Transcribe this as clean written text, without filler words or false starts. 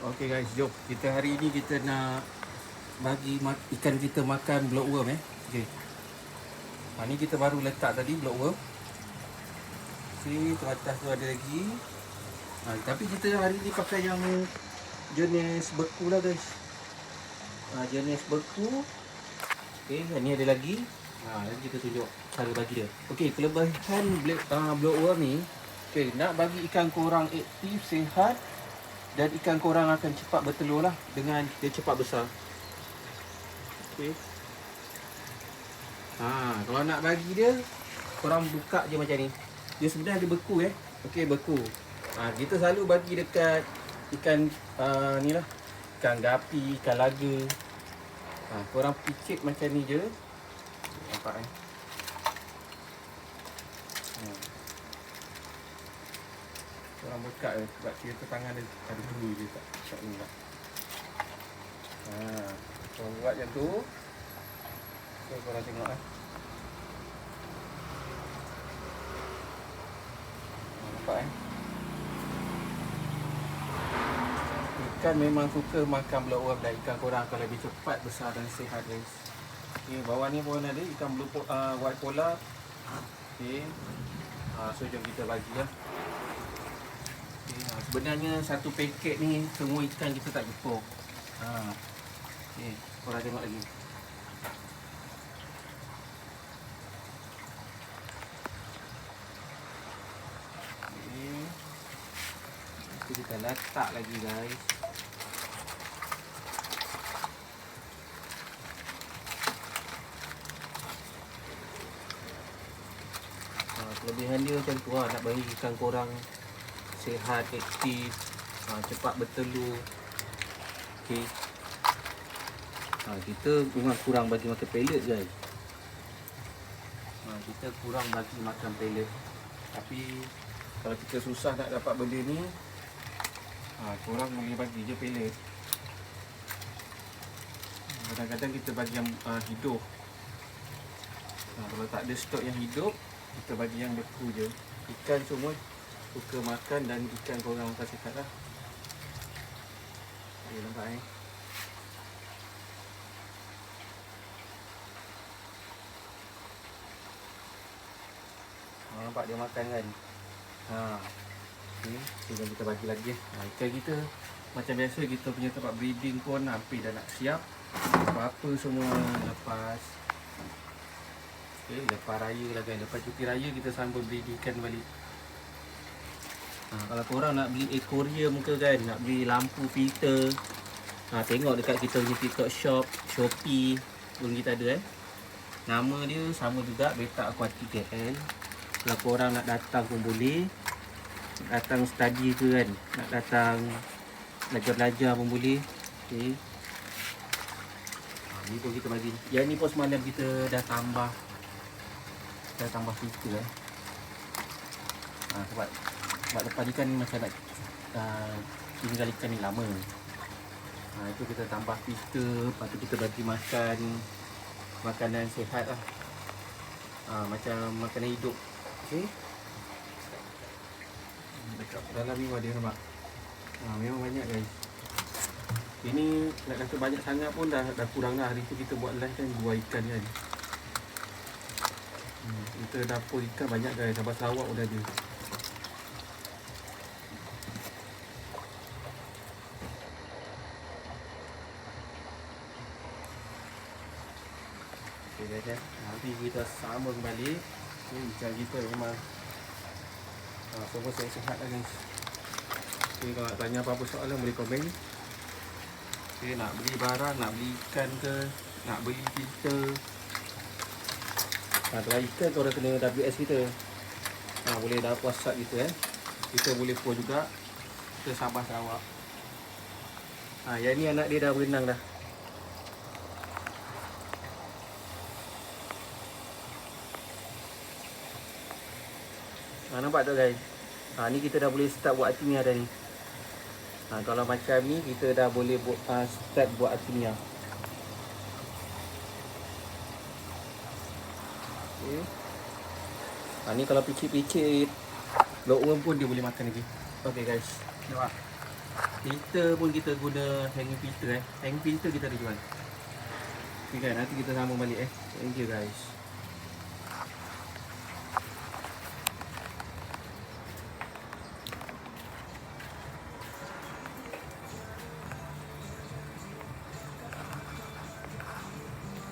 Okey guys, jom. Kita hari ini kita nak bagi ikan kita makan blockworm Okey. Ni kita baru letak tadi blockworm. Tu atas tu ada lagi. Tapi kita hari ni pakai yang jenis beku lah guys. Jenis beku. Okey, ni ada lagi. Nanti kita tunjuk cara bagi dia. Okey, kelebihan blockworm ni, okey, nak bagi ikan korang aktif, sihat dan ikan korang akan cepat bertelur lah dengan dia cepat besar. Okey. Kalau nak bagi dia, korang buka je macam ni. Dia sebenarnya ada beku Okey, beku. Kita selalu bagi dekat ikan ni lah. Ikan gapi, ikan laga. Korang picit macam ni je. Nampak Korang buka sebab kita tangan dia ada dulu je tak ni lah. Korang buat macam tu. Korang tengok nampak ikan memang suka makan blockworm dan ikan korang akan lebih cepat besar dan sihat guys. Okey, bawah ni pun ada ikan white polar. Okey. So jom kita bagi lah. Sebenarnya satu paket ni semua ikan kita tak cukup. Okey, korang tengok lagi. Okey. Nanti kita letak lagi guys. Kelebihan dia macam tu nak bagi ikan korang sihat, aktif, cepat bertelur. Okey. Kita memang kurang bagi makan pellet guys. Kita kurang bagi makan pellet. Tapi kalau kita susah nak dapat benda ni, korang boleh bagi je pellet. Kadang-kadang kita bagi yang hidup. Kalau tak ada stok yang hidup, kita bagi yang beku je. Ikan semua suka makan dan ikan korang akan sihat lah. Nampak nampak dia makan kan. Okay. Kita bagi lagi. Ikan kita macam biasa, kita punya tempat breeding pun hampir dah nak siap. Apa-apa semua lepas. Okay, lepas raya lah kan. Lepas cuti raya kita sambung breeding ikan balik. Kalau korang nak beli aquarium ke kan, nak beli lampu filter, tengok dekat kita punya TikTok shop, Shopee pun kita ada Nama dia sama juga, Beta Aquatic KL. Kalau korang nak datang pun boleh. Datang study ke kan, nak datang belajar-belajar pun boleh. Okay. Ni pun kita bagi. Yang ni pun semalam kita dah tambah filter sebab lepas ni kan macam nak tinggal ikan ni lama. Itu kita tambah filter. Lepas tu kita bagi makan makanan sihat lah. Macam makanan hidup. Okay. Dekat dalam ni ada nampak. Memang banyak guys. Ini nak kata banyak sangat pun dah kurang lah. Hari tu kita buat live kan, buah ikan kan. Kita dapur ikan banyak guys. Sabah Sarawak pun ada. Okay guys nanti kita sambung balik. Ikan kita memang semua sihat lah guys. Okay, kalau nak tanya apa-apa soalan boleh komen. Okay, nak beli barang, nak beli ikan ke, nak beli filter. Kalau ikan korang kena WS kita. Boleh dah WhatsApp kita Kita boleh phone juga. Kita Sabah Sarawak. Yang ni anak dia dah berenang dah. Nampak tak guys? Ni kita dah boleh start buat artemia dah ni. Kalau macam ni kita dah boleh start buat artemia. Okay. Ni kalau picit-picit blockworm pun dia boleh makan lagi. Okay guys, nampak? Filter pun kita guna hanging filter Hanging filter kita ada jual. Okay kan, nanti kita sambung balik Thank you guys.